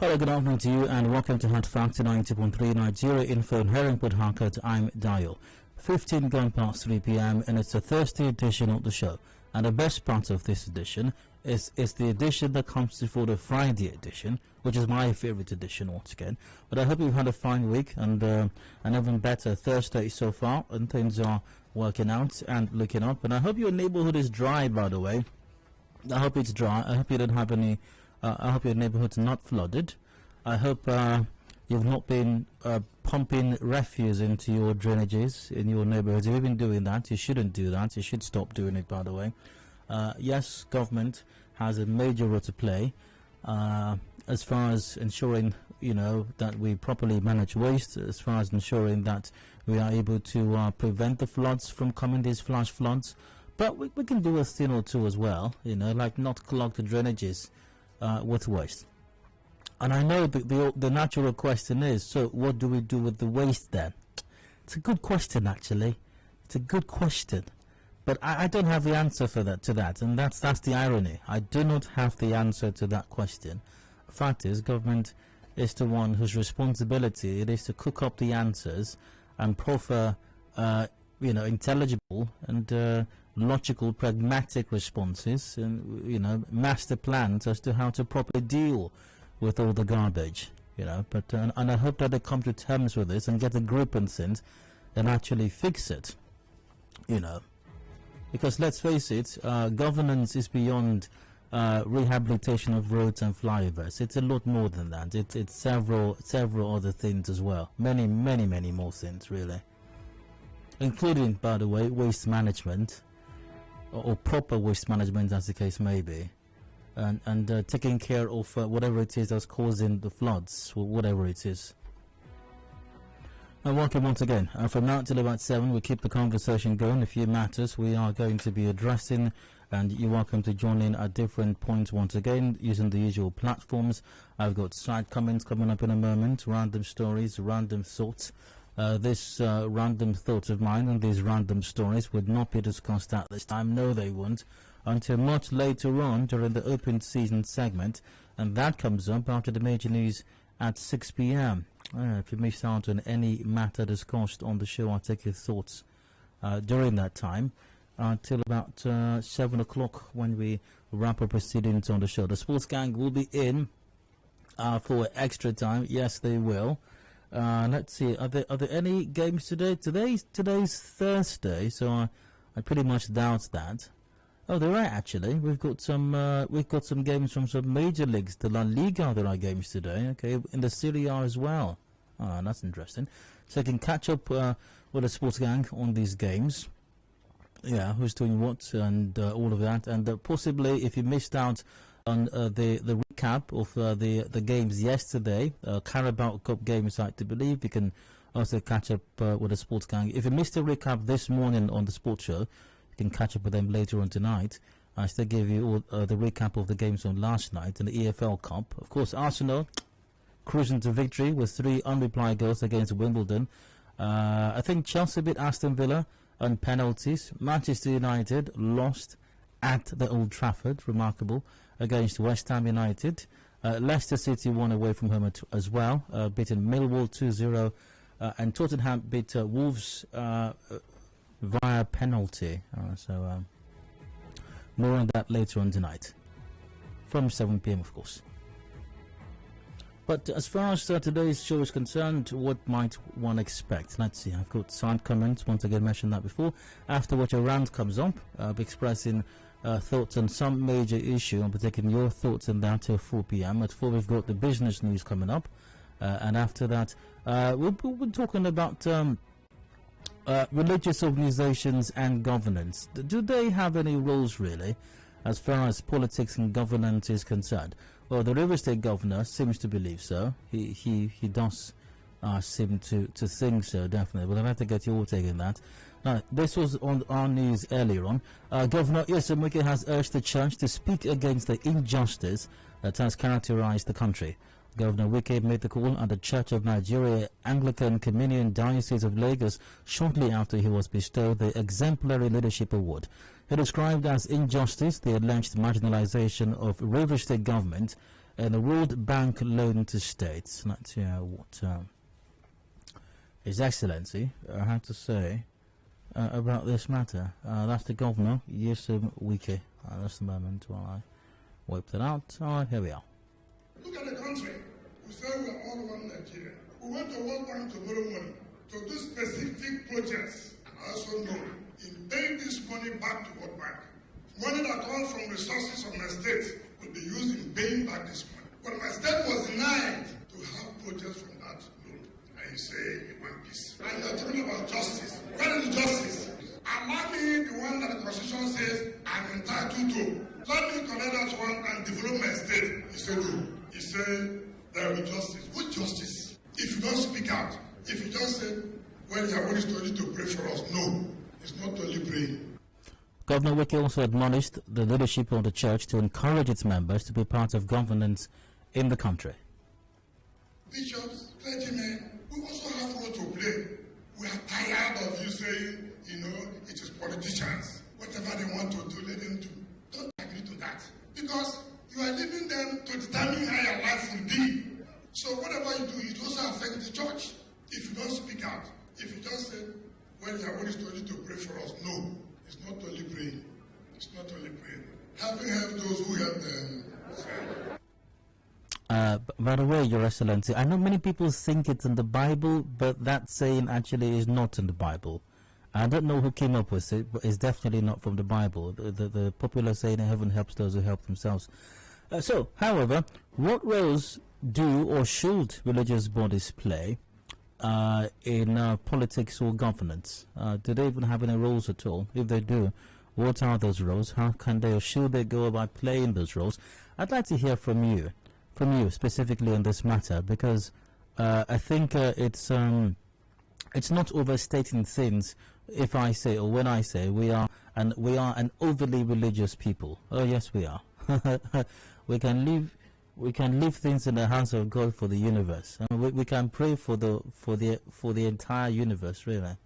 Hello, good afternoon to you and welcome to Hot Factor 90.3 Nigeria Info in Herring Port Harcourt. I'm Dio. 15 gone past 3 p.m. and it's a Thursday edition of the show. And the best part of this edition is the edition that comes before the Friday edition, which is my favorite edition once again. But I hope you've had a fine week and an even better Thursday so far, and things are working out and looking up. And I hope your neighborhood is dry, by the way. I hope it's dry. I hope you don't have any. I hope your neighborhood's not flooded. I hope you've not been pumping refuse into your drainages in your neighborhoods. If you've been doing that, you shouldn't do that. You should stop doing it, by the way. Yes, government has a major role to play as far as ensuring, that we properly manage waste, as far as ensuring that we are able to prevent the floods from coming, these flash floods. But we can do a thing or two as well, like not clog the drainages with waste. And I know the natural question is, so what do we do with the waste then? It's a good question, actually. It's a good question. But I don't have the answer to that, and that's the irony. I do not have the answer to that question. The fact is, government is the one whose responsibility it is to cook up the answers and proffer, intelligible and logical, pragmatic responses, and master plans as to how to properly deal with all the garbage. But and I hope that they come to terms with this and get a grip on things and actually fix it. Because let's face it, governance is beyond rehabilitation of roads and flyovers. It's a lot more than that. It's several other things as well. Many more things, really. Including, by the way, waste management, or proper waste management, as the case may be, and taking care of whatever it is that's causing the floods, or whatever it is. And welcome once again. From now till about 7, we keep the conversation going. A few matters we are going to be addressing, and you're welcome to join in at different points once again using the usual platforms. I've got side comments coming up in a moment, random stories, random thoughts. This random thoughts of mine and these random stories would not be discussed at this time. No, they won't, until much later on during the open season segment, and that comes up after the major news at 6 p.m. If you missed out on any matter discussed on the show, I'll take your thoughts during that time till about 7 o'clock when we wrap up proceedings on the show. The sports gang will be in for extra time. Yes, they will. Let's see. Are there any games today? Today's Thursday, so I pretty much doubt that. Oh, there are actually. We've got some games from some major leagues. The La Liga, there are games today. Okay, in the Serie A as well. That's interesting. So I can catch up with the sports gang on these games. Yeah, who's doing what and all of that, and possibly if you missed out on the recap of the games yesterday, Carabao Cup games, I believe, you can also catch up with the sports gang. If you missed the recap this morning on the sports show, you can catch up with them later on tonight. I still give you all the recap of the games on last night in the EFL Cup. Of course, Arsenal cruising to victory with 3 unreplied goals against Wimbledon. I think Chelsea beat Aston Villa on penalties. Manchester United lost at the Old Trafford, remarkable, against West Ham United. Leicester City won away from home as well, beating Millwall 2-0, and Tottenham beat Wolves via penalty. So more on that later on tonight, from 7 p.m. of course. But as far as today's show is concerned, what might one expect? Let's see, I've got side comments, once again mentioned that before. After what your round comes up, I'll be expressing thoughts on some major issue. I'll be taking your thoughts on that till 4 p.m. At 4 we've got the business news coming up, and after that we'll be talking about religious organizations and governance. Do they have any roles really as far as politics and governance is concerned? Well, the River State governor seems to believe so. He does seem to think so, definitely. But I'd like to get your take on that. Now, this was on our news earlier on. Governor Yesumuke has urged the church to speak against the injustice that has characterized the country. Governor Wike made the call at the Church of Nigeria Anglican Communion Diocese of Lagos shortly after he was bestowed the Exemplary Leadership Award. He described as injustice the alleged marginalization of River State government and the World Bank loan to states. Let's hear what His Excellency had to say about this matter. That's the governor, Yusuf Wike. That's the moment while I wipe that out. All right, here we are. Look at the country. We say we are all one Nigeria. We want the World Bank to borrow money to do specific projects. And I also know in paying this money back to World Bank, money that comes from resources of my state will be used in paying back this money. But my state was denied to have projects from that loan. And you say in one piece. And you're talking about justice. Where is justice? Allow me the one that the Constitution says I'm entitled to. Let me collect that one and develop my state. He said no. He said there will be justice. What justice? If you don't speak out, if you just say, well, you have always told you to pray for us. No, it's not only praying. Governor Wike also admonished the leadership of the church to encourage its members to be part of governance in the country. Bishops, clergymen, we also have a role to play. We are tired of you saying, it is politicians. Whatever they want to do, let them do. Don't agree to that. Because you are leaving them to determine how your life will be. So whatever you do, it also affects the church. If you don't speak out, if you just say, well, you have always told you to pray for us. No, it's not only praying. It's not only praying. Having helped those who help them. By the way, Your Excellency, I know many people think it's in the Bible, but that saying actually is not in the Bible. I don't know who came up with it, but it's definitely not from the Bible. The popular saying, heaven helps those who help themselves. However, what roles do or should religious bodies play in politics or governance? Do they even have any roles at all? If they do, what are those roles? How can they or should they go about playing those roles? I'd like to hear from you specifically on this matter, because I think it's not overstating things if I say, or when I say, we are an overly religious people. Oh yes, we are. we can leave things in the hands of God for the universe. We can pray for the entire universe, really.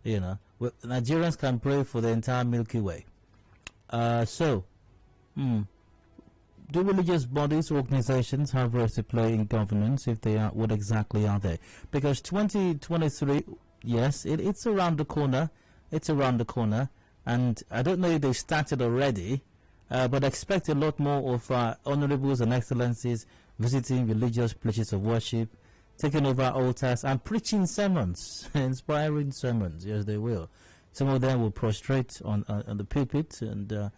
Nigerians can pray for the entire Milky Way. Do religious bodies, organizations have roles to play in governance? If they are, what exactly are they? Because 2023, yes, it's around the corner. It's around the corner. And I don't know if they started already, but expect a lot more of honorables and excellencies visiting religious places of worship, taking over altars, and preaching sermons, inspiring sermons. Yes, they will. Some of them will prostrate on the pulpit, and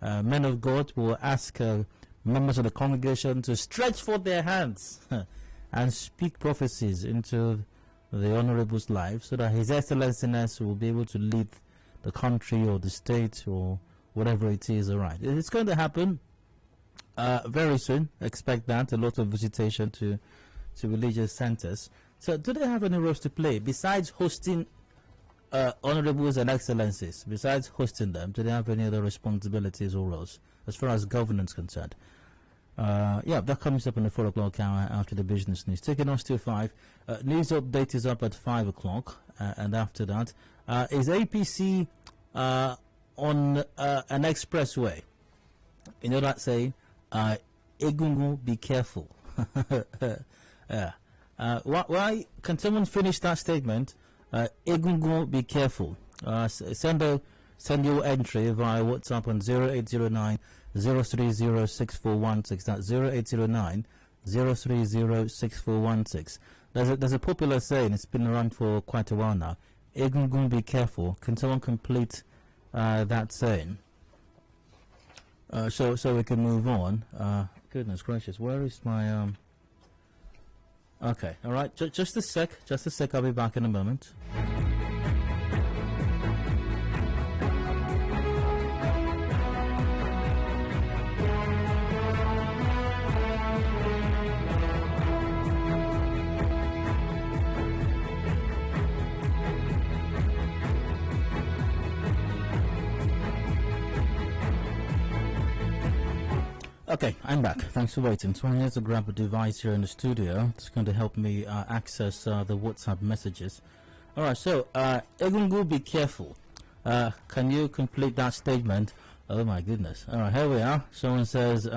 men of God will ask members of the congregation to stretch forth their hands and speak prophecies into the honorable's life, so that His Excellency will be able to lead the country or the state or whatever it is. All right, it's going to happen very soon. Expect that, a lot of visitation to religious centers. So do they have any roles to play besides hosting honorables and excellencies? Besides hosting them, do they have any other responsibilities or roles as far as governance concerned? Yeah, that comes up in the 4 o'clock hour after the business news. Taking us to 5. News update is up at 5 o'clock, and after that, is APC on an expressway? You know that saying, Egungun, be careful. Yeah. Why can someone finish that statement? Egungun, be careful. Send your entry via WhatsApp on 0809 030 6416. That's 0809 030 6416. There's a popular saying, it's been around for quite a while now. Egungun, be careful. Can someone complete that saying? So we can move on. Goodness gracious, where is my okay, all right, just a sec, I'll be back in a moment. Okay, I'm back. Thanks for waiting. So I need to grab a device here in the studio. It's going to help me access the WhatsApp messages. Alright, so, Egungun, be careful. Can you complete that statement? Oh my goodness. Alright, here we are. Someone says,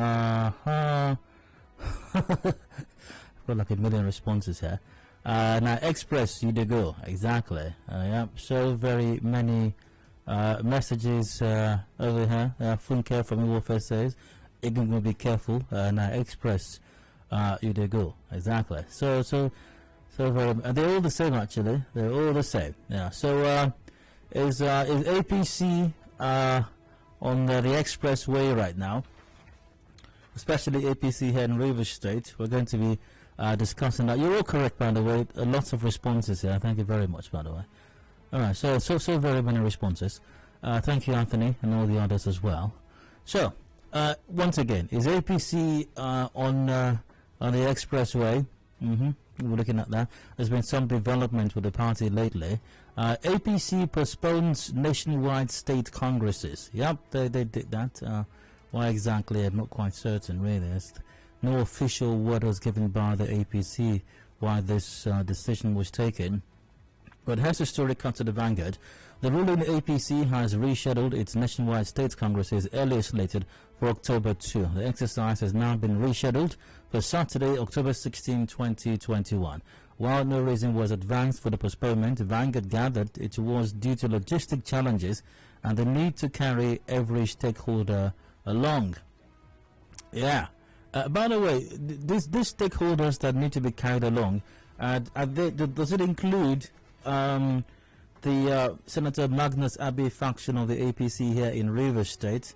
Got like a million responses here. Now, Express, you do go. Exactly. Yeah, so very many messages over here. Funke from Iwofe says, "You're going to be careful." Now, Express, you do go. Exactly. So very. They're all the same, actually. They're all the same. Yeah. So, is APC on the expressway right now? Especially APC here in Rivers State. We're going to be discussing that. You're all correct, by the way. Lots of responses here. Thank you very much, by the way. All right, so very many responses. Thank you, Anthony, and all the others as well. So, once again, is APC on the expressway? We're looking at that. There's been some development with the party lately. APC postpones nationwide state congresses. Yep, they did that. Why exactly, I'm not quite certain, really. There's no official word was given by the APC why this decision was taken. But here's the story cut to the Vanguard. The ruling APC has rescheduled its nationwide state congresses earlier slated for October 2. The exercise has now been rescheduled for Saturday, October 16, 2021. While no reason was advanced for the postponement, Vanguard gathered it was due to logistic challenges and the need to carry every stakeholder along. Yeah. By the way, these stakeholders that need to be carried along, does it include the Senator Magnus Abbey faction of the APC here in Rivers State?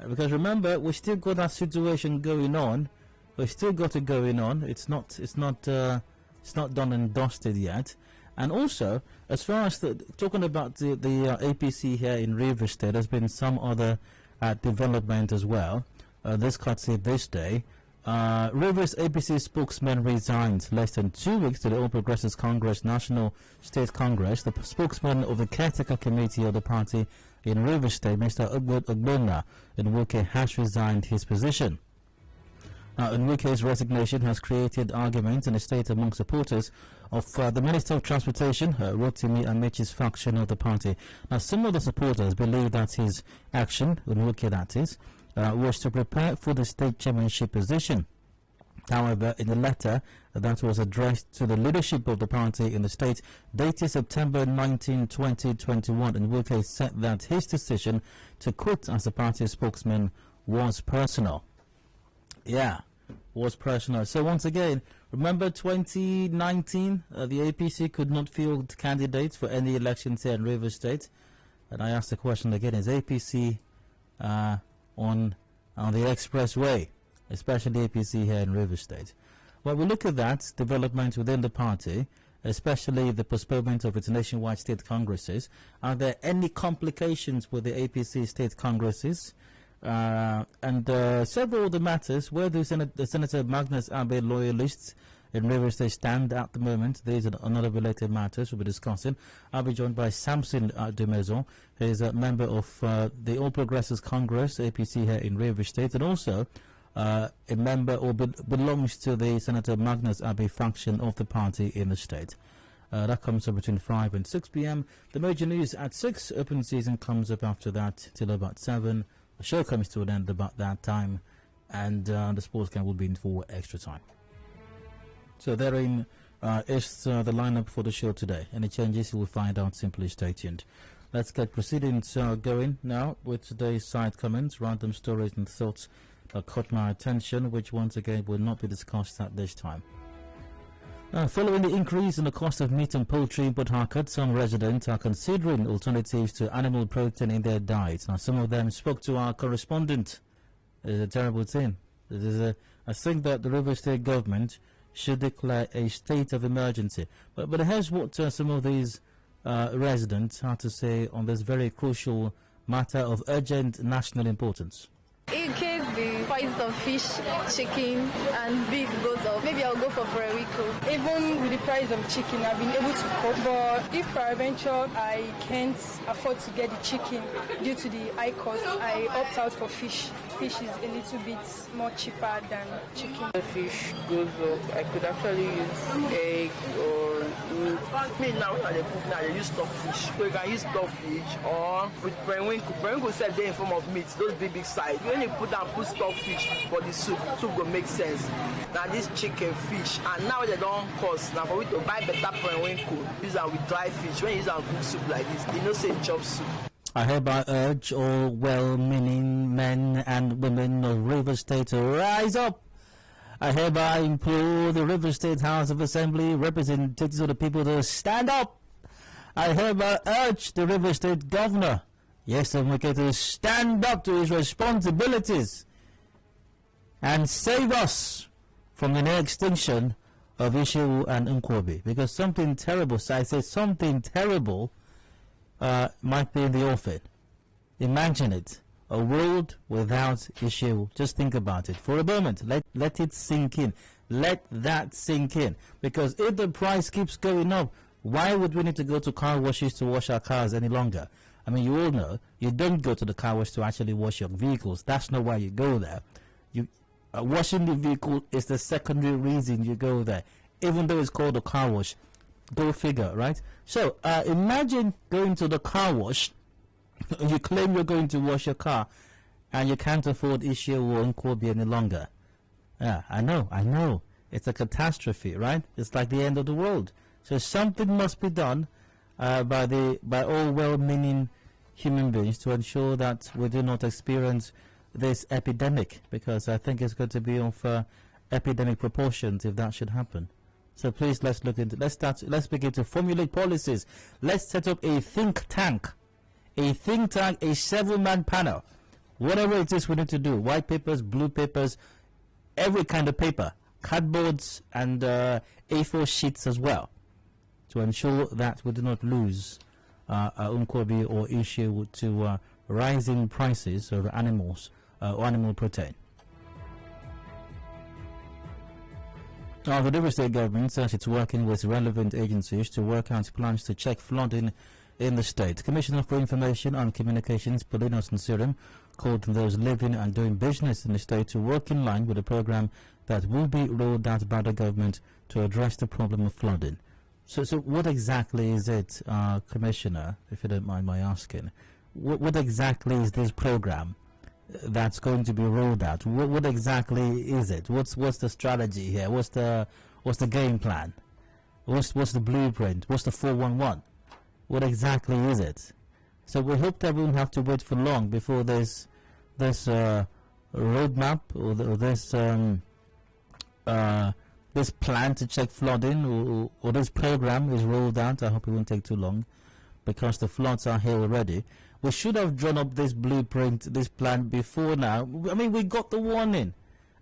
Because remember, we still got that situation going on. We still got it going on. It's not done and dusted yet. And also, as far as talking about the APC here in Rivers State, there's been some other development as well. This cuts it this day. Rivers APC spokesman resigned less than 2 weeks to the All Progressives Congress National State Congress. The spokesman of the caretaker committee of the party in Rivers State, Mr. Ogbonna Nweke, has resigned his position. Now, Nwike's resignation has created arguments in the state among supporters of the Minister of Transportation, Rotimi Amechi's faction of the party. Now, some of the supporters believe that his action, Nweke that is, was to prepare for the state chairmanship position. However, in a letter that was addressed to the leadership of the party in the state, dated September 19, 2021, Nweke said that his decision to quit as the party spokesman was personal. Yeah, was personal. So once again, remember 2019, the APC could not field candidates for any elections here in Rivers State. And I asked the question again, is APC on the expressway, especially APC here in Rivers State? Well, we look at that development within the party, especially the postponement of its nationwide state congresses. Are there any complications with the APC state congresses? And several of the matters where the Senator Magnus Abbey loyalists in Rivers State stand at the moment. These are another related matters we'll be discussing. I'll be joined by Samson Dumaison, who is a member of the All Progressives Congress, APC here in Rivers State, and also a member or belongs to the Senator Magnus Abbey faction of the party in the state. That comes up between 5 and 6 p.m. The major news at 6. Open season comes up after that till about 7. The show comes to an end about that time, and the sports game will be in for extra time. So therein is the lineup for the show today. Any changes you will find out, simply stay tuned. Let's get proceedings going now with today's side comments, random stories and thoughts that caught my attention, which once again will not be discussed at this time. Following the increase in the cost of meat and poultry in Port Harcourt, some residents are considering alternatives to animal protein in their diets. Now, some of them spoke to our correspondent. It's a terrible thing. I think that the Rivers State government should declare a state of emergency. But here's what some of these residents had to say on this very crucial matter of urgent national importance. In case the price of fish, chicken and beef goes up, maybe I'll go for Puerto Rico. Even with the price of chicken, I've been able to cope. But if peradventure I can't afford to get the chicken due to the high cost, I opt out for fish. Fish is a little bit more cheaper than chicken. The fish goes up, I could actually use egg or Me now, when they cook now, they use stockfish. So you can use stockfish or with periwinkle. Periwinkle said they in form of meat, those big size. When you put stockfish for the soup will make sense. Now this chicken, fish, and now they don't cost. Now for we to buy better periwinkle, use them with dry fish. When you use them cook soup like this, you know say chop soup. I hereby urge all well-meaning men and women of River State to rise up. I hereby implore the River State House of Assembly representatives of the people to stand up. I hereby urge the River State Governor, yes, to stand up to his responsibilities and save us from the near extinction of Ishewu and Nkwobi. Because something terrible, so I say something terrible, might be in the offing. Imagine it. A world without issue. Just think about it for a moment. Let it sink in. Let that sink in. Because if the price keeps going up, why would we need to go to car washes to wash our cars any longer? I mean, you all know you don't go to the car wash to actually wash your vehicles. That's not why you go there. Washing the vehicle is the secondary reason you go there, even though it's called a car wash. Go figure, right? So imagine going to the car wash. You claim you're going to wash your car, and you can't afford Ishewu or Nkwobi any longer. Yeah, I know. It's a catastrophe, right? It's like the end of the world. So something must be done by all well-meaning human beings to ensure that we do not experience this epidemic, because I think it's going to be of epidemic proportions if that should happen. So please, let's let's begin to formulate policies. Let's set up a think tank, a 7-man panel, whatever it is we need to do, white papers, blue papers, every kind of paper, cardboards and A4 sheets as well, to ensure that we do not lose Nkwobi or Ishewu to rising prices of animals or animal protein. Now, the River State government says it's working with relevant agencies to work out plans to check flooding in the state. Commissioner for Information and Communications, Paulina Sinserum, called on those living and doing business in the state to work in line with a program that will be rolled out by the government to address the problem of flooding. So what exactly is it, Commissioner, if you don't mind my asking? What exactly is this program that's going to be rolled out? What exactly is it? What's the strategy here? What's the game plan? What's the blueprint? What's the 411? What exactly is it? So we hope that we won't have to wait for long before this roadmap or this plan to check flooding or this program is rolled out. I hope it won't take too long, because the floods are here already. We should have drawn up this blueprint, this plan before now. I mean, we got the warning.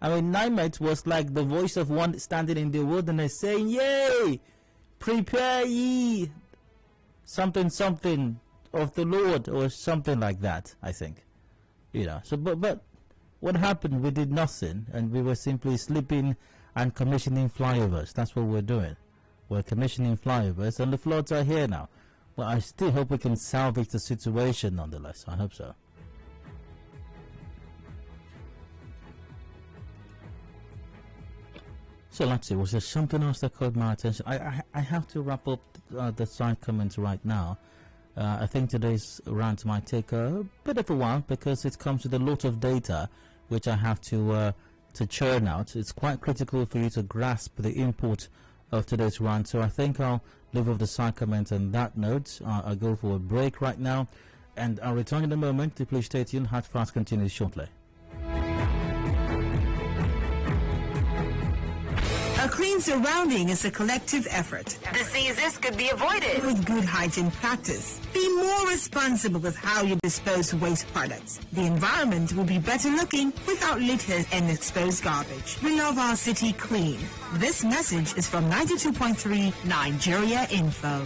I mean, NIMET was like the voice of one standing in the wilderness saying, "Yay! Prepare ye! Something of the Lord," or something like that, I think. You know, so but what happened? We did nothing, and we were simply sleeping and commissioning flyovers. That's what we're doing. We're commissioning flyovers, and the floods are here now. Well, I still hope we can salvage the situation nonetheless. I hope so. So let's see, was there something else that caught my attention? I have to wrap up the side comments right now. I think today's rant might take a bit of a while, because it comes with a lot of data which I have to churn out. It's quite critical for you to grasp the import of today's rant. So I think I'll leave off the side comment on that note. I'll go for a break right now, and I'll return in a moment. Please stay tuned. Hard Fast continues shortly. A clean surrounding is a collective effort. Diseases could be avoided With good hygiene practice. Be more responsible with how you dispose waste products. The environment will be better looking without litter and exposed garbage. We love our city clean. This message is from 92.3 Nigeria Info.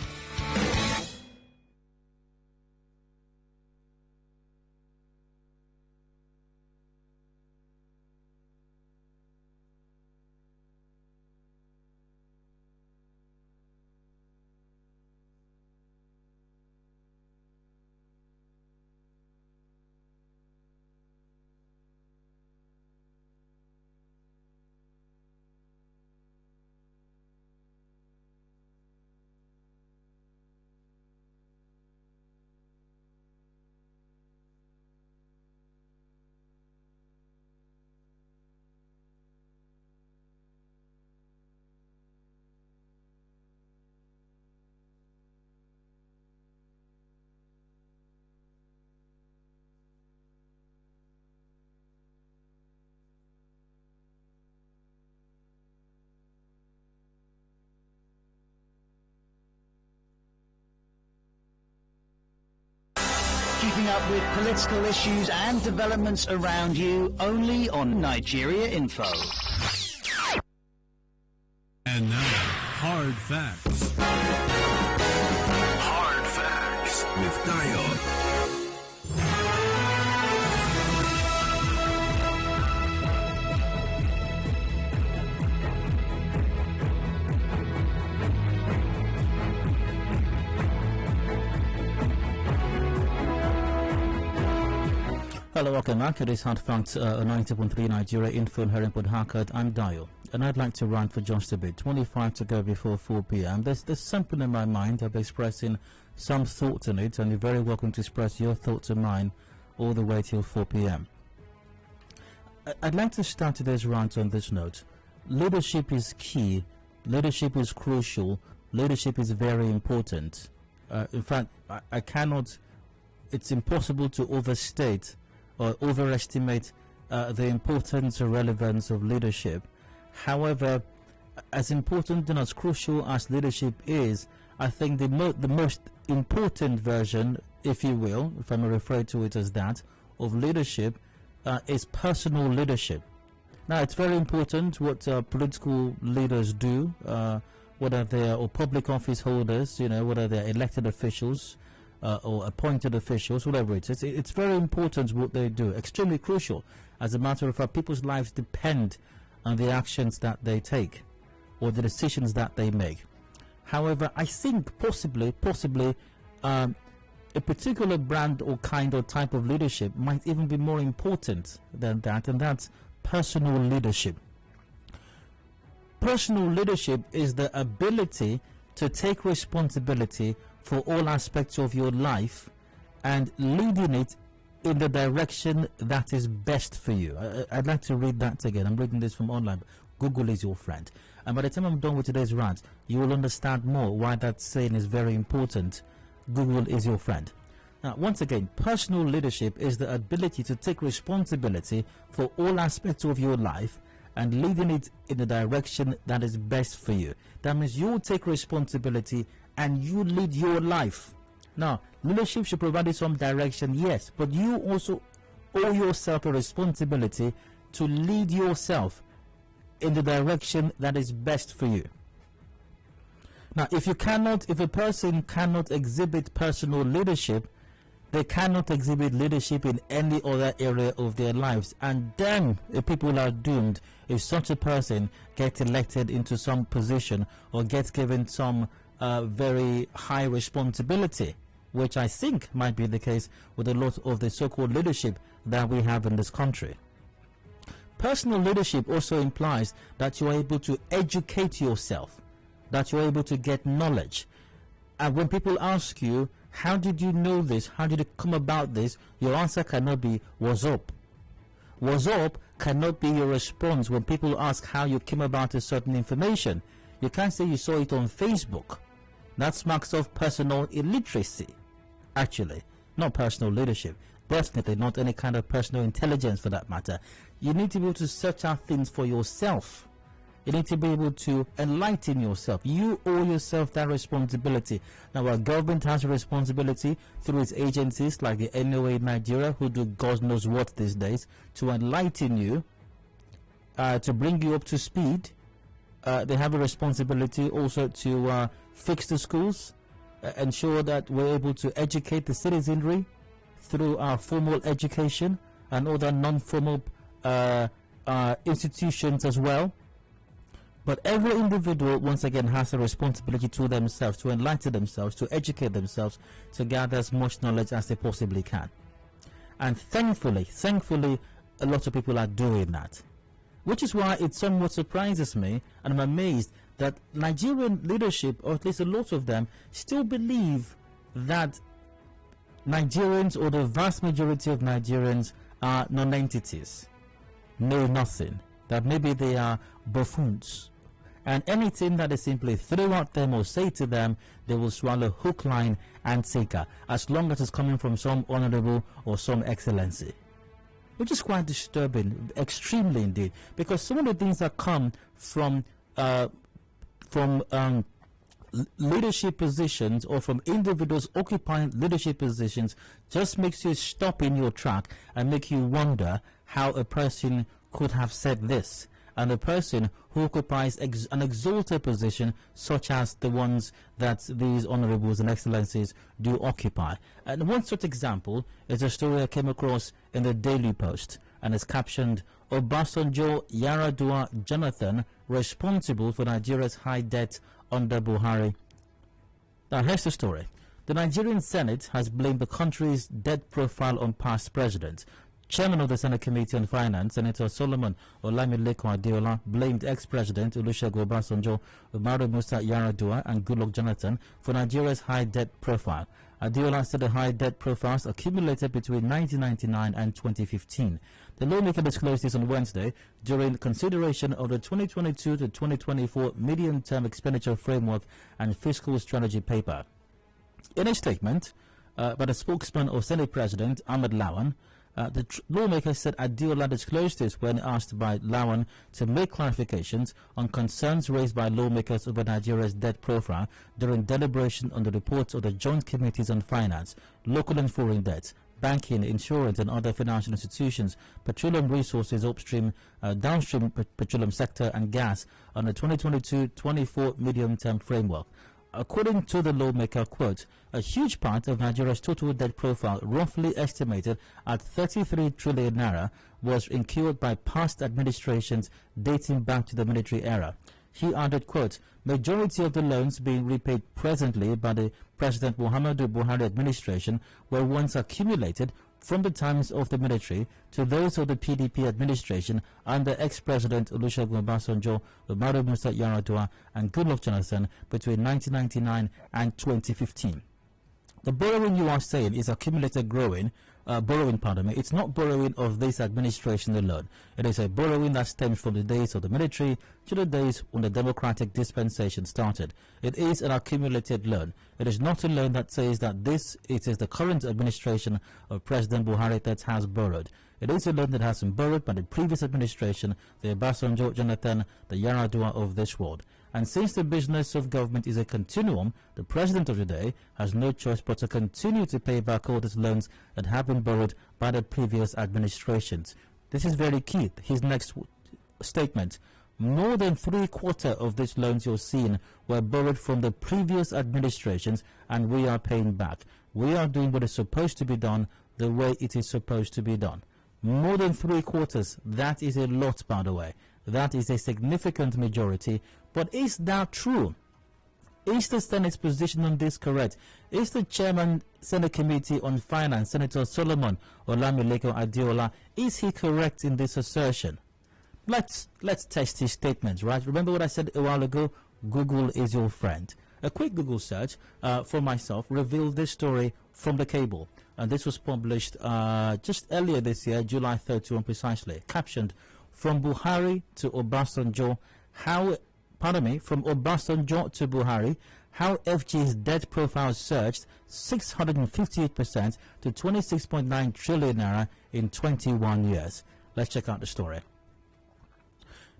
keeping up with political issues and developments around you only on Nigeria Info. And now, Hard Facts. Hard Facts with Dio. Hello, welcome back. It is Hard Facts, 90.3 Nigeria Info in Herringport, Harcourt. I'm Dio, and I'd like to run for just a bit. 25 to go before 4 p.m. There's something in my mind. I'll be expressing some thoughts on it, and you're very welcome to express your thoughts and mine all the way till 4 p.m. I'd like to start today's rant on this note. Leadership is key. Leadership is crucial. Leadership is very important. In fact, I cannot... It's impossible to overstate or overestimate the importance or relevance of leadership. However, as important and as crucial as leadership is, I think the most important version, if you will, if I may refer to it as that, of leadership is personal leadership. Now, it's very important what political leaders do, whether they are or public office holders, whether they're elected officials, or appointed officials, whatever it is. It's very important what they do, extremely crucial. As a matter of fact, people's lives depend on the actions that they take or the decisions that they make. However, I think possibly a particular brand or kind or type of leadership might even be more important than that, and that's personal leadership. Personal leadership is the ability to take responsibility for all aspects of your life and leading it in the direction that is best for you. I'd like to read that again. I'm reading this from online. Google is your friend. And by the time I'm done with today's rant, you will understand more why that saying is very important. Google is your friend. Now, once again, personal leadership is the ability to take responsibility for all aspects of your life and leading it in the direction that is best for you. That means you take responsibility and you lead your life. Now, leadership should provide you some direction, yes, but you also owe yourself a responsibility to lead yourself in the direction that is best for you. Now, if a person cannot exhibit personal leadership, they cannot exhibit leadership in any other area of their lives, and then people are doomed if such a person gets elected into some position or gets given some very high responsibility, which I think might be the case with a lot of the so-called leadership that we have in this country. Personal leadership also implies that you are able to educate yourself, that you are able to get knowledge. And when people ask you, how did you know this? How did it come about this? Your answer cannot be, what's up? What's up cannot be your response when people ask how you came about a certain information. You can't say you saw it on Facebook. That marks of personal illiteracy, actually, not personal leadership. Definitely not any kind of personal intelligence for that matter. You need to be able to search out things for yourself. You need to be able to enlighten yourself. You owe yourself that responsibility. Now, our government has a responsibility through its agencies like the NOA in Nigeria, who do God knows what these days, to enlighten you, to bring you up to speed. They have a responsibility also to fix the schools, ensure that we're able to educate the citizenry through our formal education and other non-formal institutions as well. But every individual, once again, has a responsibility to themselves, to enlighten themselves, to educate themselves, to gather as much knowledge as they possibly can. And thankfully, a lot of people are doing that. Which is why it somewhat surprises me, and I'm amazed that Nigerian leadership, or at least a lot of them, still believe that Nigerians, or the vast majority of Nigerians, are non-entities, know nothing, that maybe they are buffoons. And anything that they simply throw at them or say to them, they will swallow hook, line, and sinker, as long as it's coming from some honorable or some excellency. Which is quite disturbing, extremely indeed, because some of the things that come from leadership positions or from individuals occupying leadership positions just makes you stop in your track and make you wonder how a person could have said this. And a person who occupies an exalted position such as the ones that these honorables and excellencies do occupy. And one such example is a story I came across in the Daily Post, and it's captioned, Obasanjo, Yar'Adua, Jonathan responsible for Nigeria's high debt under Buhari. Now here's the story. The Nigerian Senate has blamed the country's debt profile on past presidents. Chairman of the Senate Committee on Finance, Senator Solomon Olamileko Adeola, blamed ex-president Olusegun Obasanjo, Umaru Musa Yar'Adua and Goodluck Jonathan for Nigeria's high debt profile. Adeola said the high debt profiles accumulated between 1999 and 2015. The lawmaker disclosed this on Wednesday during consideration of the 2022 to 2024 medium-term expenditure framework and fiscal strategy paper. In a statement by the spokesman of Senate President Ahmed Lawan, the lawmaker said Adeola disclosed this when asked by Lawan to make clarifications on concerns raised by lawmakers over Nigeria's debt profile during deliberation on the reports of the Joint Committees on Finance, Local and Foreign Debts, Banking, Insurance and other financial institutions, petroleum resources, upstream, downstream petroleum sector and gas on the 2022-24 medium-term framework. According to the lawmaker, quote, a huge part of Nigeria's total debt profile, roughly estimated at 33 trillion naira, was incurred by past administrations dating back to the military era. He added, quote, majority of the loans being repaid presently by the President Muhammadu Buhari administration were once accumulated from the times of the military to those of the PDP administration under ex-president Olusegun Obasanjo, Umaru Musa Yar'Adua and Goodluck Jonathan between 1999 and 2015. The borrowing you are saying is accumulated borrowing, it's not borrowing of this administration alone. It is a borrowing that stems from the days of the military to the days when the democratic dispensation started. It is an accumulated loan. It is not a loan that says that it is the current administration of President Buhari that has borrowed. It is a loan that has been borrowed by the previous administration, the Obasanjo, Jonathan, the Yar'Adua of this world. And since the business of government is a continuum, the president of today has no choice but to continue to pay back all these loans that have been borrowed by the previous administrations. This is very key. His next statement. More than 3/4 of these loans you're seeing were borrowed from the previous administrations, and we are paying back. We are doing what is supposed to be done the way it is supposed to be done. More than 3/4, that is a lot, by the way. That is a significant majority. But is that true? Is the Senate's position on this correct? Is the Chairman Senate Committee on Finance, Senator Solomon Olamileko Adeola, is he correct in this assertion? Let's test his statements, right? Remember what I said a while ago? Google is your friend. A quick Google search for myself revealed this story from the cable. And this was published just earlier this year, July 31 precisely. Captioned, from Buhari to Obasanjo, from Obasanjo to Buhari, how FG's debt profile surged 658% to 26.9 trillion naira in 21 years. Let's check out the story.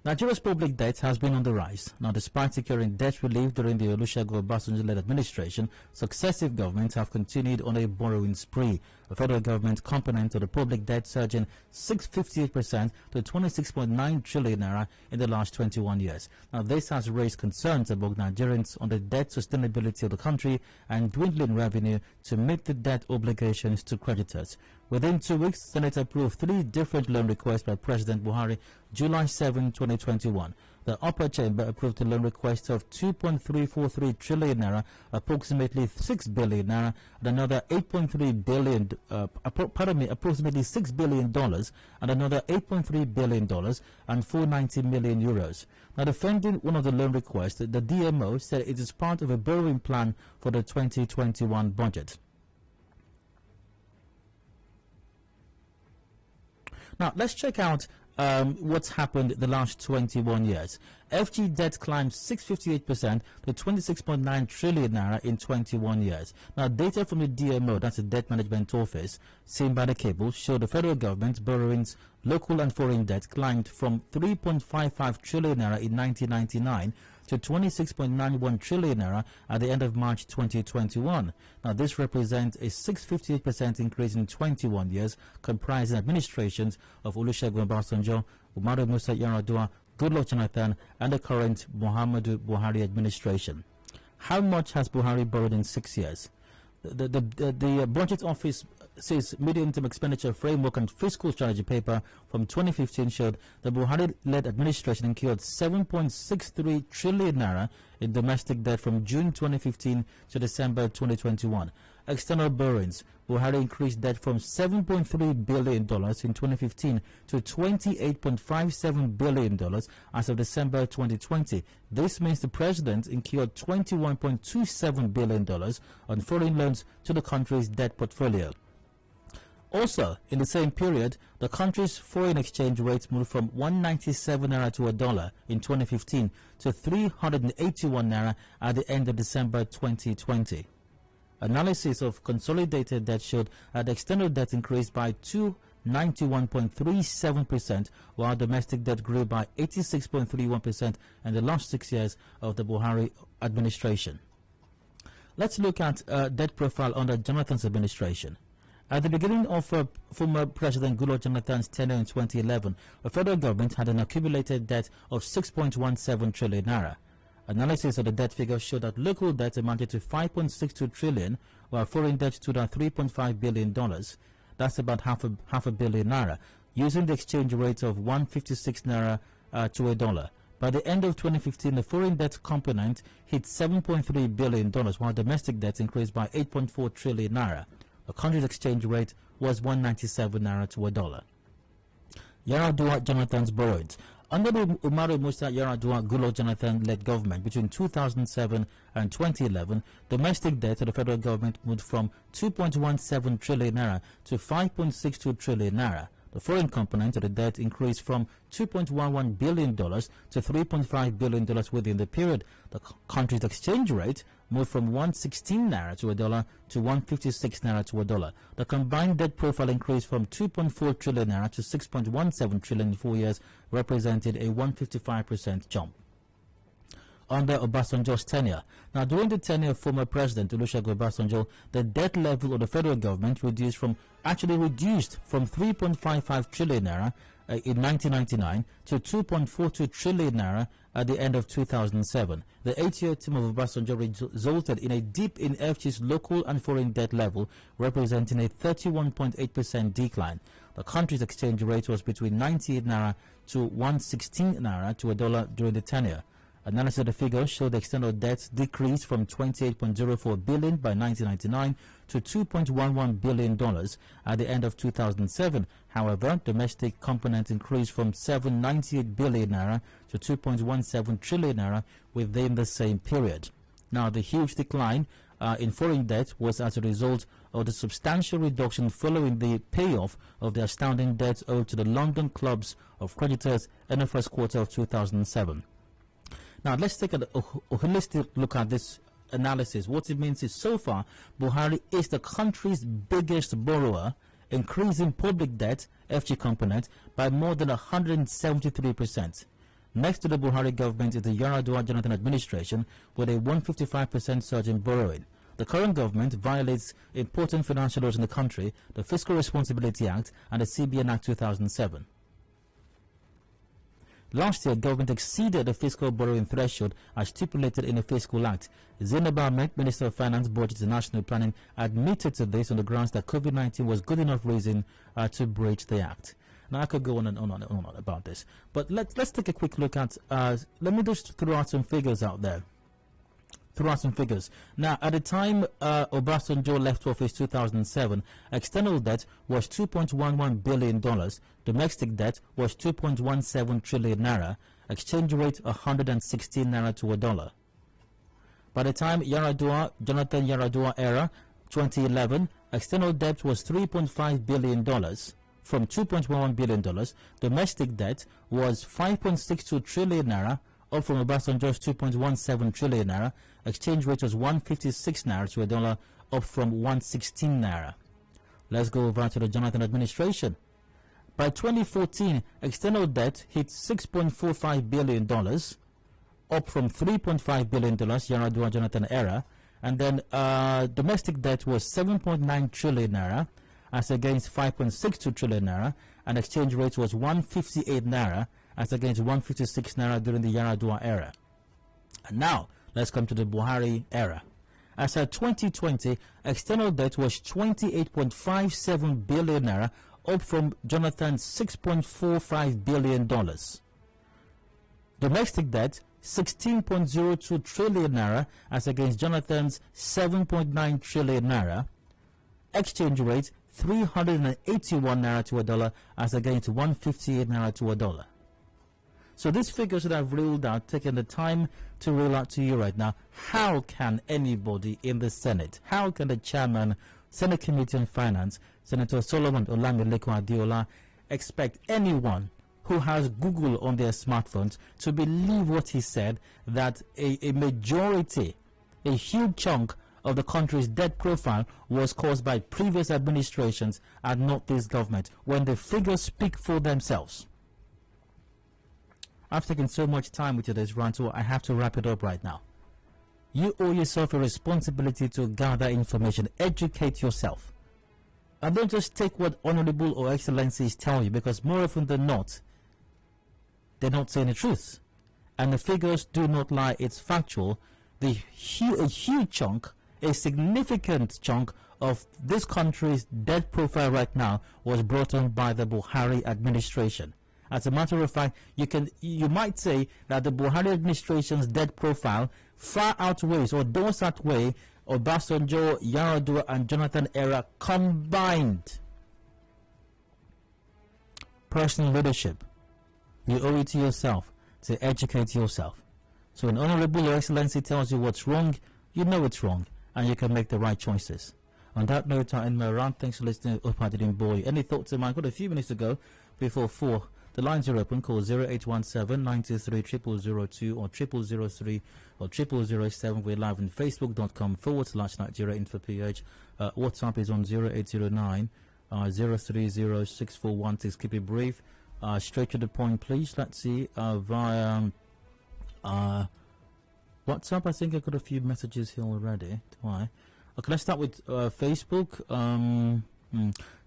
Nigeria's public debt has been on the rise. Now, despite securing debt relief during the Olusegun Obasanjo-led administration, successive governments have continued on a borrowing spree. The federal government component of the public debt surging 658% to 26.9 trillion naira in the last 21 years. Now, this has raised concerns among Nigerians on the debt sustainability of the country and dwindling revenue to meet the debt obligations to creditors. Within 2 weeks, the Senate approved 3 different loan requests by President Buhari, July 7, 2021. The upper chamber approved a loan request of 2.343 trillion naira, approximately 6 billion naira, and another 8.3 billion, approximately $6 billion, and another $8.3 billion, and 490 million euros. Now, defending one of the loan requests, the DMO said it is part of a borrowing plan for the 2021 budget. Now, let's check out what's happened the last 21 years. FG debt climbed 658% to 26.9 trillion naira in 21 years. Now, data from the DMO, that's the Debt Management Office, seen by the cable, show the federal government's borrowings, local and foreign debt, climbed from 3.55 trillion naira in 1999 to 26.91 trillion naira at the end of March 2021. Now, this represents a 658% increase in 21 years, comprising administrations of Olusegun Obasanjo, Umaru Musa Yar'Adua, Goodluck Jonathan, and the current Muhammadu Buhari administration. How much has Buhari borrowed in 6 years? The Budget Office says medium-term expenditure framework and fiscal strategy paper from 2015 showed the Buhari-led administration incurred 7.63 trillion naira in domestic debt from June 2015 to December 2021. External borrowings. Buhari increased debt from $7.3 billion in 2015 to $28.57 billion as of December 2020. This means the president incurred $21.27 billion on foreign loans to the country's debt portfolio. Also, in the same period, the country's foreign exchange rate moved from 197 naira to $1 in 2015 to 381 naira at the end of December 2020. Analysis of consolidated debt showed that external debt increased by 291.37%, while domestic debt grew by 86.31% in the last 6 years of the Buhari administration. Let's look at debt profile under Jonathan's administration. At the beginning of former President Goodluck Jonathan's tenure in 2011, the federal government had an accumulated debt of 6.17 trillion naira. Analysis of the debt figures showed that local debt amounted to 5.62 trillion, while foreign debt stood at $3.5 billion. That's about half a billion naira, using the exchange rate of 156 naira to $1. By the end of 2015, the foreign debt component hit $7.3 billion, while domestic debt increased by 8.4 trillion naira. The country's exchange rate was 197 naira to $1. Yar'Adua Jonathan's borrowings. Under the Umaru Musa Yar'Adua Goodluck Jonathan-led government between 2007 and 2011, domestic debt to the federal government moved from 2.17 trillion naira to 5.62 trillion naira. The foreign component of the debt increased from $2.11 billion to $3.5 billion within the period. The country's exchange rate moved from 116 naira to $1 to 156 naira to $1. The combined debt profile increased from 2.4 trillion naira to 6.17 trillion in 4 years, representing a 155% jump. Under Obasanjo's tenure. Now, during the tenure of former President Olusegun Obasanjo, the debt level of the federal government reduced from 3.55 trillion naira in 1999 to 2.42 trillion naira at the end of 2007. The 8-year term of Obasanjo resulted in a dip in FG's local and foreign debt level, representing a 31.8% decline. The country's exchange rate was between 98 naira to 116 naira to $1 during the tenure. Analysis of the figures showed the external debt decreased from $28.04 billion by 1999 to $2.11 billion at the end of 2007. However, domestic component increased from 798 billion naira to 2.17 trillion naira within the same period. Now, the huge decline in foreign debt was as a result of the substantial reduction following the payoff of the astounding debt owed to the London clubs of creditors in the first quarter of 2007. Now, let's take a holistic look at this analysis. What it means is, so far, Buhari is the country's biggest borrower, increasing public debt, FG component, by more than 173%. Next to the Buhari government is the Yar'Adua Jonathan administration, with a 155% surge in borrowing. The current government violates important financial laws in the country, the Fiscal Responsibility Act and the CBN Act 2007. Last year, government exceeded the fiscal borrowing threshold as stipulated in the Fiscal Act. Zainab Ahmed, Minister of Finance, Budget and National Planning, admitted to this on the grounds that COVID-19 was good enough reason to breach the Act. Now, I could go on and on about this, but let's take a quick look at, let me just throw out some figures out there. Now, at the time Obasanjo left office 2007, external debt was $2.11 billion, domestic debt was 2.17 trillion naira, exchange rate 116 naira to $1. By the time Jonathan Yar'Adua era, 2011, external debt was $3.5 billion from $2.11 billion, domestic debt was 5.62 trillion naira, up from Obasanjo's 2.17 trillion naira. Exchange rate was 156 naira to $1, up from 116 naira. Let's go over to the Jonathan administration. By 2014, external debt hit $6.45 billion, up from $3.5 billion, Yar'Adua Jonathan era. And then domestic debt was 7.9 trillion naira as against 5.62 trillion naira. And exchange rate was 158 naira as against 156 naira during the Yar'Adua era. And now, let's come to the Buhari era. As at 2020, external debt was 28.57 billion naira, up from Jonathan's $6.45 billion. Domestic debt, 16.02 trillion naira, as against Jonathan's 7.9 trillion naira. Exchange rate, 381 naira to a dollar, as against 158 naira to a dollar. So these figures that I've reeled out, taken the time to reel out to you right now, how can anybody in the Senate, how can the chairman, Senate Committee on Finance, Senator Solomon Olamileko Adeola, expect anyone who has Google on their smartphones to believe what he said, that a majority, a huge chunk of the country's debt profile was caused by previous administrations and not this government, when the figures speak for themselves? I've taken so much time with today's rant, so I have to wrap it up right now. You owe yourself a responsibility to gather information, educate yourself. And don't just take what Honorable or Excellencies tell you, because more often than not, they're not saying the truth. And the figures do not lie, it's factual. A huge chunk, a significant chunk of this country's debt profile right now was brought on by the Buhari administration. As a matter of fact, you might say that the Buhari administration's debt profile far outweighs or does outweigh Obasanjo, Yar'Adua and Jonathan era combined. Personal leadership. You owe it to yourself to educate yourself. So when Honorable or Excellency tells you what's wrong, you know it's wrong and you can make the right choices. On that note, I end my rant. Thanks for listening. Hope I didn't bore you. Any thoughts in mind? Got a few minutes to go before 4. The lines are open. Call 0817 923 0002 or 0003 or 0007. We're live on facebook.com/Nigeria Info PH. WhatsApp is on 0809 030 Keep it brief. Straight to the point, please. Let's see. Via WhatsApp, I think I got a few messages here already. Why? Okay, let's start with Facebook.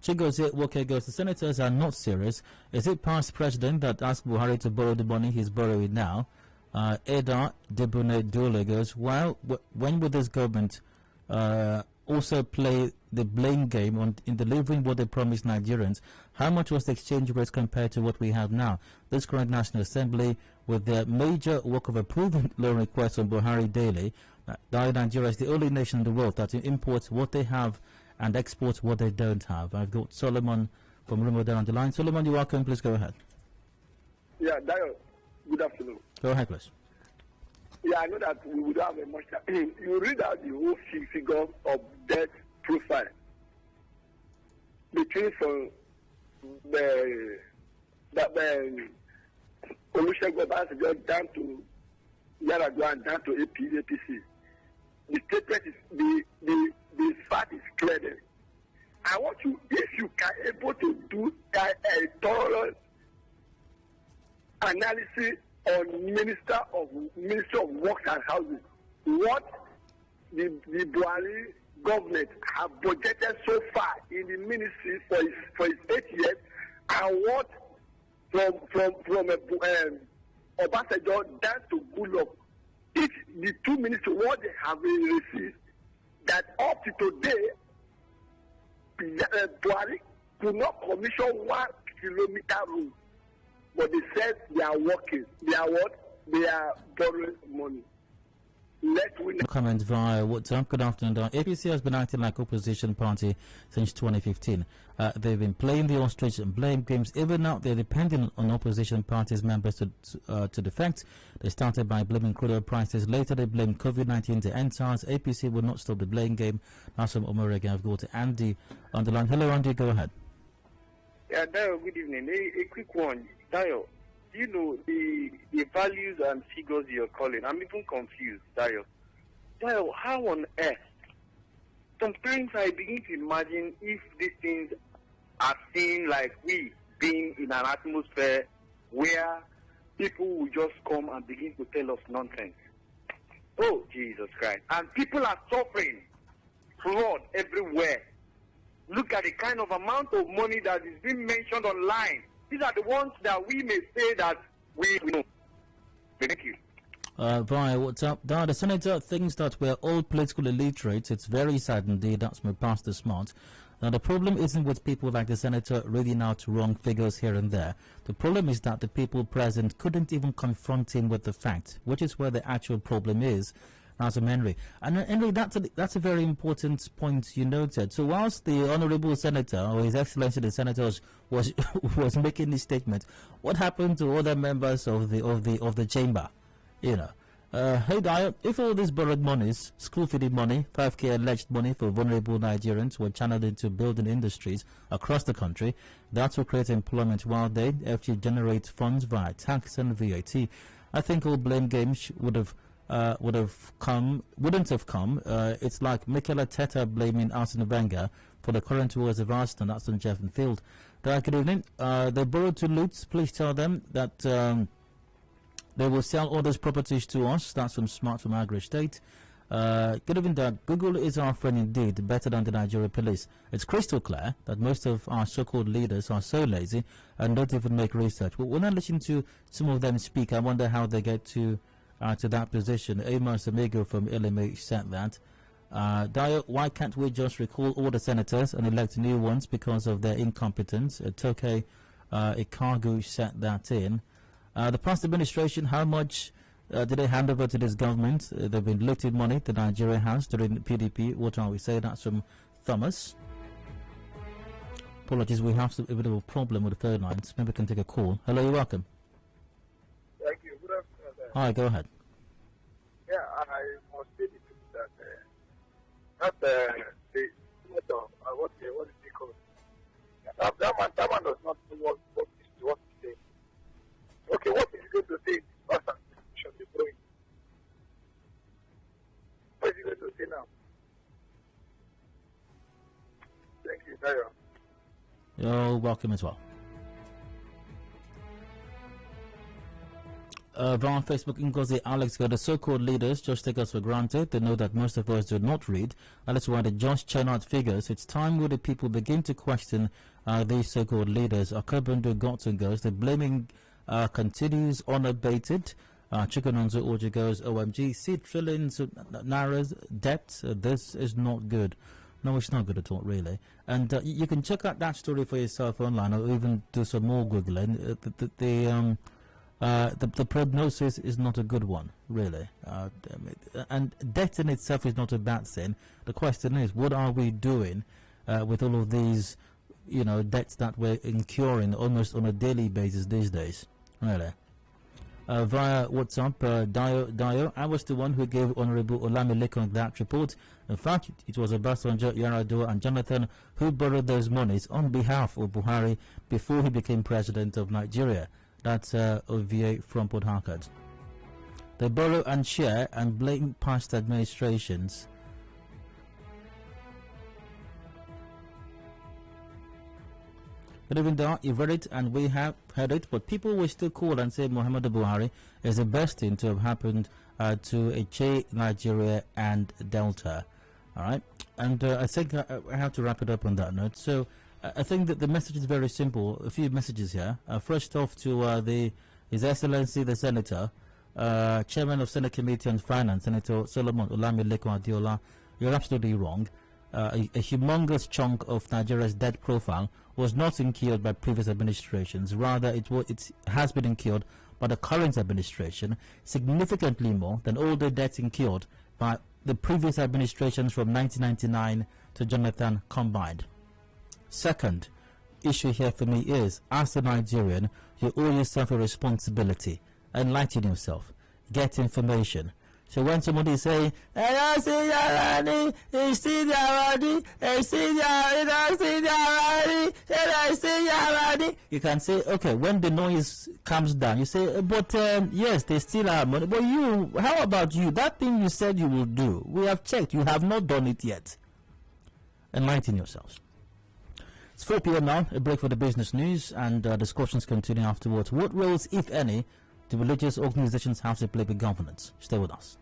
Chigo said, okay, goes, the senators are not serious. Is it past president that asked Buhari to borrow the money he's borrowing now? Eda Debune Dole goes, well, when will this government also play the blame game in delivering what they promised Nigerians? How much was the exchange rate compared to what we have now? This current National Assembly, with their major work of approving loan requests on Buhari daily, Nigeria is the only nation in the world that imports what they have and exports what they don't have. I've got Solomon from Rimodan on the line. Solomon, you're welcome. Please go ahead. Yeah, Dayo, good afternoon. Go ahead, please. Yeah, I know that we would have a much time. You read out the whole figure of debt profile between from the Olusegun Obasanjo down to Yar'Adua and down to APC. The statement is the fact is clear there. I want you, if you can able to do a thorough analysis on Ministry of Works and Housing, what the Buhari government have budgeted so far in the ministry for its 8 years, and what from Obasanjo down to Goodluck, if the two ministries what they have received, that up to today, Buhari could not commission 1 kilometer road, but they said they are working. They are what? They are borrowing money. Comment via WhatsApp. Good afternoon. APC has been acting like opposition party since 2015. They've been playing the ostrich and blame games. Even now, they're depending on opposition parties' members to defect. They started by blaming crude oil prices. Later, they blamed COVID-19 to end SARS. APC will not stop the blame game. Now, from Omorega, I've got to Andy on the line. Hello, Andy. Go ahead. Yeah, Dayo, good evening. A quick one. Dayo, you know the values and figures you're calling. I'm even confused, Dayo. Dayo, how on earth? Sometimes I begin to imagine if these things are seen like we being in an atmosphere where people will just come and begin to tell us nonsense. Oh, Jesus Christ. And people are suffering fraud everywhere. Look at the kind of amount of money that is being mentioned online. These are the ones that we may say that we know. Thank you. Via WhatsApp, the senator thinks that we're all political illiterate. It's very sad indeed. That's my pastor smart. Now, the problem isn't with people like the senator reading out wrong figures here and there. The problem is that the people present couldn't even confront him with the fact, which is where the actual problem is. As a Henry. And Henry, that's a very important point you noted. So whilst the Honourable Senator, or His Excellency the Senator, was making this statement, what happened to other members of the chamber? You know, hey Dio, if all these borrowed monies, school feeding money, 5k alleged money for vulnerable Nigerians were channeled into building industries across the country, that will create employment while they actually generate funds via tax and VAT. I think all blame games wouldn't have come. It's like Mikel Arteta blaming Arsene Wenger for the current woes of Arsenal. That's on Jeff and Field. Good evening. They borrowed to loot. Please tell them that they will sell all those properties to us. That's from Smart from Agri State. Good evening, Dad. Google is our friend indeed, better than the Nigeria police. It's crystal clear that most of our so-called leaders are so lazy and don't even make research. But when I listen to some of them speak, I wonder how they get to that position. Amos Amigo from LMH said that. Dio, why can't we just recall all the senators and elect new ones because of their incompetence? Toke Ikagu set that in. The past administration, how much did they hand over to this government? They've been looting money that Nigeria has during the PDP. What are we saying? That's from Thomas. Apologies, we have a bit of a problem with the phone lines. Maybe we can take a call. Hello, you're welcome. Thank you. Good afternoon. Hi, go ahead. Yeah, I must say that the senator, what is it called? That man does not know what he's saying. Okay, what is he going to say? Should be growing. What is he going to say now? Thank you, Dayo. You're welcome as well. Via Facebook, Ngozi Alex, the so-called leaders just take us for granted. They know that most of us do not read, and that's why they just churn out figures. It's time where the people begin to question these so-called leaders. Akabundo got to goes. The blaming continues unabated. Chikononzo Oji goes, OMG, see trillions of Naira's debt. This is not good. No, it's not good at all, really. And you can check out that story for yourself online, or even do some more Googling. The prognosis is not a good one, really. And debt in itself is not a bad thing. The question is, what are we doing with all of these, debts that we're incurring almost on a daily basis these days, really? Via WhatsApp, Dio, I was the one who gave Honorable Olamilekan that report. In fact, it was Obasanjo, Yar'Adua and Jonathan who borrowed those monies on behalf of Buhari before he became president of Nigeria. That's OVA from Port Harcourt. They borrow and share and blame past administrations. But even though you've read it and we have heard it, but people will still call and say Muhammadu Buhari is the best thing to have happened to Eche, Nigeria and Delta. Alright? And I think I have to wrap it up on that note. So I think that the message is very simple. A few messages here. First off to His Excellency the Senator, Chairman of Senate Committee on Finance, Senator Solomon Olamilekan Adeola. You're absolutely wrong. A humongous chunk of Nigeria's debt profile was not incurred by previous administrations. Rather, it has been incurred by the current administration, significantly more than all the debts incurred by the previous administrations from 1999 to Jonathan combined. Second issue here for me is, as a Nigerian, you owe yourself a responsibility. Enlighten yourself. Get information. So when somebody say, you can say, okay, when the noise comes down, you say, but yes, they still have money. But you, how about you? That thing you said you will do, we have checked, you have not done it yet. Enlighten yourselves. It's 4 p.m. now, a break for the business news, and discussions continue afterwards. What roles, if any, Do religious organizations have to play with governance? Stay with us.